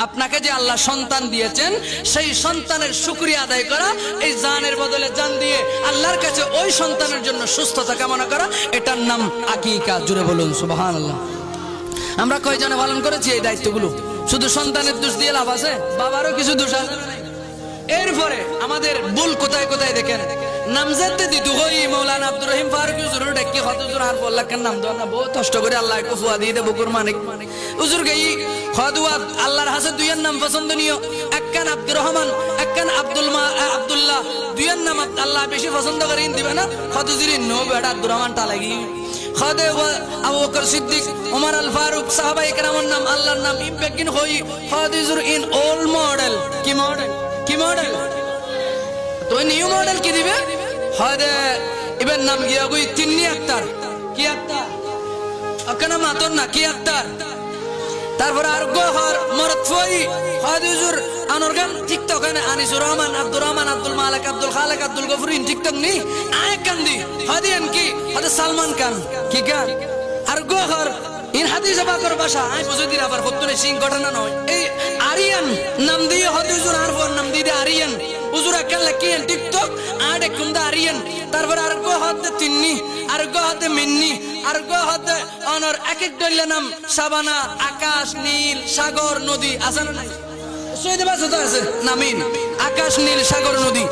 আপনাকে যে আল্লাহ সন্তান দিয়েছেন সেই সন্তানের শুকরিয়া আদায় করা, এই জানের বদলে জান দিয়ে আল্লাহর কাছে ওই সন্তানের জন্য সুস্থতা কামনা করা, এটার নাম আকিকা। জুড়ে বলুন সুবহানাল্লাহ। আমরা কয়জনে পালন করেছি এই দায়িত্বগুলো? শুধু সন্তানের দোষ দিয়ে লাভ আছে? বাবারও কিছু দোষ আছে। এরপরে আমাদের ভুল কোথায় কোথায় দেখেন। নামজাতে দিতু হই মৌলানা আব্দুর রহিম ফারুক হুজুর ডেকে হত হুজুর আর বললা কেন নাম দাও না, বহুত কষ্ট করে আল্লাহ একটু ফুয়া দিয়ে দেব বুকুর মানিক হুজুর গই খদুয়া আল্লাহর হাসে দুইয়ের নাম পছন্দনীয়, একখান আব্দুর রহমান, একখান আব্দুল্লাহ, দুইয়ের নাম আল্লাহ বেশি পছন্দ করেন দিবে না। খদুজির নো বেটা আব্দুর রহমান টা লাগি খদে আবু বকর সিদ্দিক, ওমর আল ফারুক, সাহাবা ইকরামের নাম আল্লাহর নাম ইমবেকিন হই খদুজুর ইন ওল্ড মডেল। কি মডেল? কি মডেল? তো নিউ মডেল কি দিবে? হদে এবার নাম গিয়া গই তিন্নি আক্তার। কি আক্তার? আকানা মাতন না, কি আক্তার? তারপর আর গোহর মরদ ফই হদুজুর আনরগান টিকটক এনে আনিসুর রহমান, আব্দুর রহমান, আব্দুল মালিক, আব্দুল খালেক, আব্দুল গফুরিন টিকটক নি আয় কান্দি হদিয়ান কি হদে সালমান খান। কি গান? আর গোহর ইন হাদিসে পাকের ভাষা আই বুঝে দিন আবার হত্তনে সিং ঘটনা নয়। এই আরিয়ান নাম দিয়ে হদুজুর আর ফোন নাম দিয়ে আরিয়ান হুজুর আকাল কি টিকটক আড়ে কুমদা আরিয়ান। তারপর আর গো হতে তিন্নি, আর গো হতে মিন্নি, আর গো হতে অনর এক এক দইলে নাম সাবানা, আকাশ, নীল, সাগর, নদী আছে না নাই? সৈয়দ বাসা তো আছে নামিন আকাশ, নীল, সাগর, নদী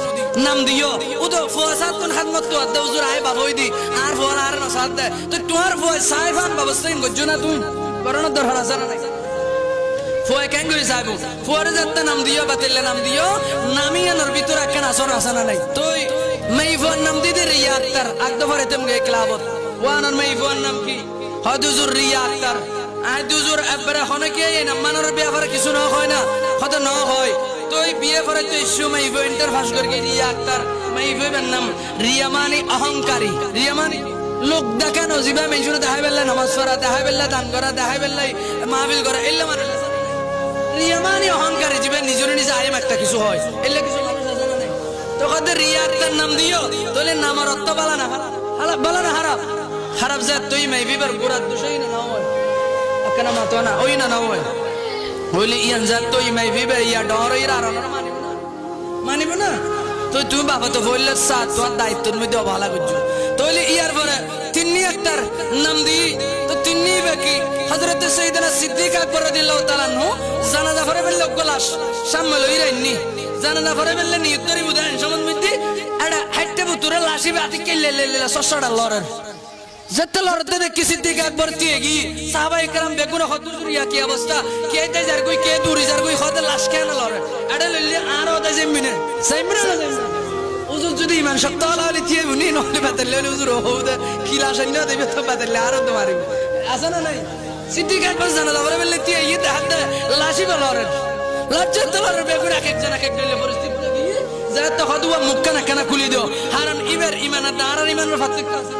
নাম দিও উদো ফুয়াসাত কোন খাদমত তো আদে হুজুর আয় বাবই দি আর ফোন আর না সাথ দে তো তোমার ফুয়া সাইফান ব্যবস্থাইন গজ্জু না তুই করোনার দরকার আছে না নাই? ফুয়া কেন করি সাহেব ফুয়ারে যাতে নাম দিও বাতিলে নাম দিও নামিয়ানোর ভিতর একখান আসন আছে না নাই? তুই মেই ফোন নাম দিদি রিয়া আক্তার আগদ ভরে তেমগে ক্লাবত ওয়ানার মেই ফোন নাম কি হদুজুর রিয়া আক্তার আই দুজুর একবারে হনে কি এই নাম মানার বিয়া করে কিছু না হয় না হতে ন হয়। তুই বিয়ে করে তুই সুমাই ইন্টার পাস করে রিয়া আক্তার মাই ফোনের নাম রিয়া মানে অহংকারী। রিয়া মানে লোক দেখানো জিবা মেনশুনে দেখাই বেল্লা নামাজ পড়া, দেখাই বেল্লা দান করা, দেখাই বেল্লাই মাহফিল করা, এল্লা মানে রিয়া মানে অহংকারী জীবে নিজের নিজে আইম একটা কিছু হয় এল্লা কিছু মানুষ আছে না নাই? তো কদের রিয়া আক্তার নাম দিও তোলে নামার অর্থ বালা না হারাপ বালা না হারাপ খারাপ যা তুই মাই বিবার গোড়ার দোষই না না হয় আকানা মাতো না ওই না না হয় হইলে ইয়ান যা তুই মাই বিবে ইয়া ডর ইরা আর মানিব না। তো তুমি বাবা তো বললে সাত তোমার দায়িত্বের মধ্যে অবহেলা করছো। তাহলে ইয়ার পরে তিন্নি আক্তার নাম দিই তো তিন্নি বাকি হযরত সাইয়েদনা সিদ্দিক আকবর রাদিয়াল্লাহু তাআলা আনহু জানাজা পড়ে বললে গলাস সামনে লইরাইনি জানাজা পড়ে বললে নিয়তরি বুদান সমান মধ্যে এডা হাইটে বুতুরে লাশি বাতি কেলে লেলে সসড়া লড়ার যেতে লড়তে দেখি সিদ্দিক আকবর তিয়েগি সাহাবা ইকরাম বেগুন হদুজুর ইয়া কি অবস্থা কে তে যার কই কে দূরি যার কই হদে লাশ কেন লড়ে এডা লইলে আর ওদা জেমিনে সাইমরা না হুজুর যদি ইমান শক্ত হলে তিয়ে বুনি নহলে বাতালে হুজুর হোদে কি লাশ আইনা দেবে তো বাতালে আর তো মারিবে আছে না নাই? সিদ্দিক আকবর জানাজা পড়ে বললে তিয়ে ইতে হাতে লাশি লড়ে লজ্জা তো লড়ে বেগুন এক একজন এক এক দলে পরিস্থিতি দিয়ে যাতে হদুয়া মুক্কা না কেন খুলি দিও হারান ইবের ইমান আর ইমানের ফাতিক আছে।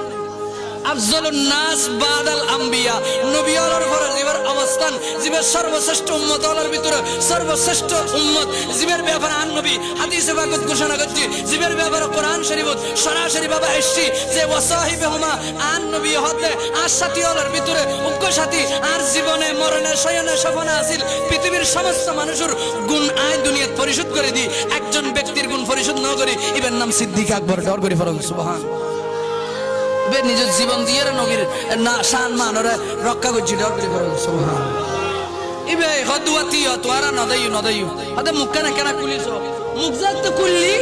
আফজলুন নাস বাদাল আম্বিয়া নবী আল্লাহর পরে জীবের অবস্থান জীবের সর্বশ্রেষ্ঠ উম্মত আল্লাহর ভিতরে সর্বশ্রেষ্ঠ উম্মত জীবের ব্যাপারে আন নবী হাদিসে পাক ঘোষণা করছি জীবের ব্যাপারে কোরআন শরীফত সরাসরি ভাবে আসছে যে ওয়াসাহিবহুমা আন নবী হতে আর সাথী আল্লাহর ভিতরে উগ্র সাথী আর জীবনে মরণে শয়নে স্বপ্নে আসিল পৃথিবীর সমস্ত মানুষের গুণ আয় দুনিয়াত পরিশোধ করে দি একজন ব্যক্তির গুণ পরিশোধ না করে ইবের নাম সিদ্দিক আকবর ডর করে ফরম সুবহান নিজের জীবন দিয়ে নবীর না শান মান রক্ষা করছি ডর করে ফরম সুবহান ইবে হদুয়াতি তোরা নদাইও নদাইও আদে মুক্কা না কেন কুলিছো মুখ জাত তো কুললি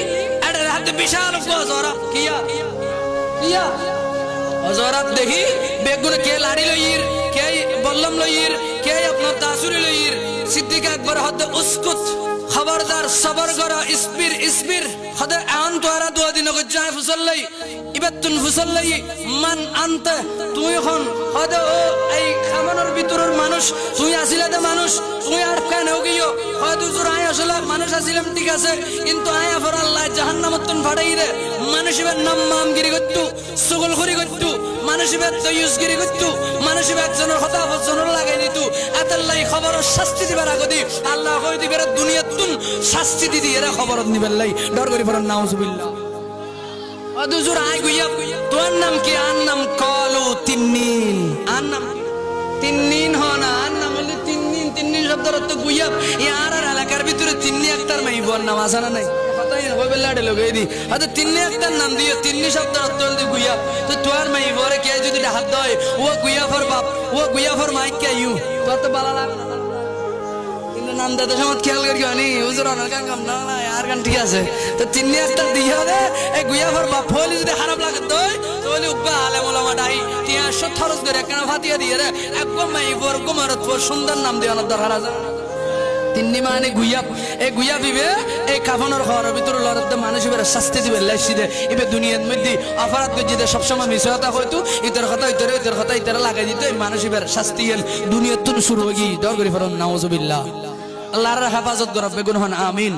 আরে হাতে বিশাল গজরা কিয়া কিয়া গজরা দেখি বেগুন কে লাড়ি লইর কে বল্লম লইর কে আপনার দাসুরি লইর সিদ্দিক আকবর হদ উসকুত খবরদার সবর করা ইসবির ইসবির হদে আন তোরা দুয়া দিন গজায় ফুসল্লাই ইবাতুন ফুসল্লাই মান আনতে তুই হন হদে ও এই খামানোর ভিতরের মানুষ তুই আসিলাতে মানুষ তুই আর কেন গিयो হদ হুজুর আয় আসলে মানুষ আসিলাম ঠিক আছে কিন্তু আয় ফর আল্লাহ জাহান্নামতন ফাড়াই রে মানুষের নাম মামগিরি করতু সুগলখুরি করতু মানুষের তয়ুসগিরি করতু মানুষের একজনের কথা বজনের লাগাই দিতু আতাল্লাই খবর শাস্তি দিবার আগদি আল্লাহ কই দিবের দুনিয়াতুন শাস্তি দিদি এরা খবর নিবেলাই ডর করি ফর নাউজুবিল্লাহ হদ হুজুর আয় গইয়া তোর নাম কি আর নাম কলু তিন্নিন আর নাম তিন্নিন হনা আর নাম হলে তিন্নিন তিন্নিন শব্দের অর্থ গুইয়াব ইয়ার আর এলাকার ভিতরে তিন্নি একটার মাইবর নাম আছে না নাই কথাই না কই বেলা ডেলো গই দি আচ্ছা তিন্নি একটার নাম দিয়ে তিন্নি শব্দের অর্থ হল গুইয়াব তো তোর মাইবরে কে যদি হাত দেয় ও গুইয়াফর বাপ ও গুইয়াফর মাইক কে ইউ তোর তো বালা লাগে না কিন্তু নাম দাদা সময় খেয়াল করি হনি হুজুর অনেক গান কাম না আর গান ঠিক আছে তো তিন্নি একটা দিয়ে দে এই গুইয়াফর বাপ হইলে যদি খারাপ লাগে দই তাহলে উব্বা আলেম ওলামা ডাই 300 খরচ করে কেন ফাতিয়া দিয়ে রে একদম মাইবর গুমারত সুন্দর নাম দিয়ে অনেক দরকার আছে তিন্নি মানে গুইয়াব এই গুইয়াব ইবে এই কাফনের ঘরের ভিতরে লড়তে মানুষ এবার শাস্তি দিবে লাইছি দে এবে দুনিয়ার মধ্যে অপরাধ করে যেতে সবসময় মিশে কথা হয়তো ইতর কথা ইতর কথা ইতর লাগাই দিতে মানুষ এবার শাস্তি এল দুনিয়ার তুন শুরু হয়ে গিয়ে দর করে ফেরন নাউজুবিল্লাহ আল্লাহর হেফাজত করবে গুণ হন আমিন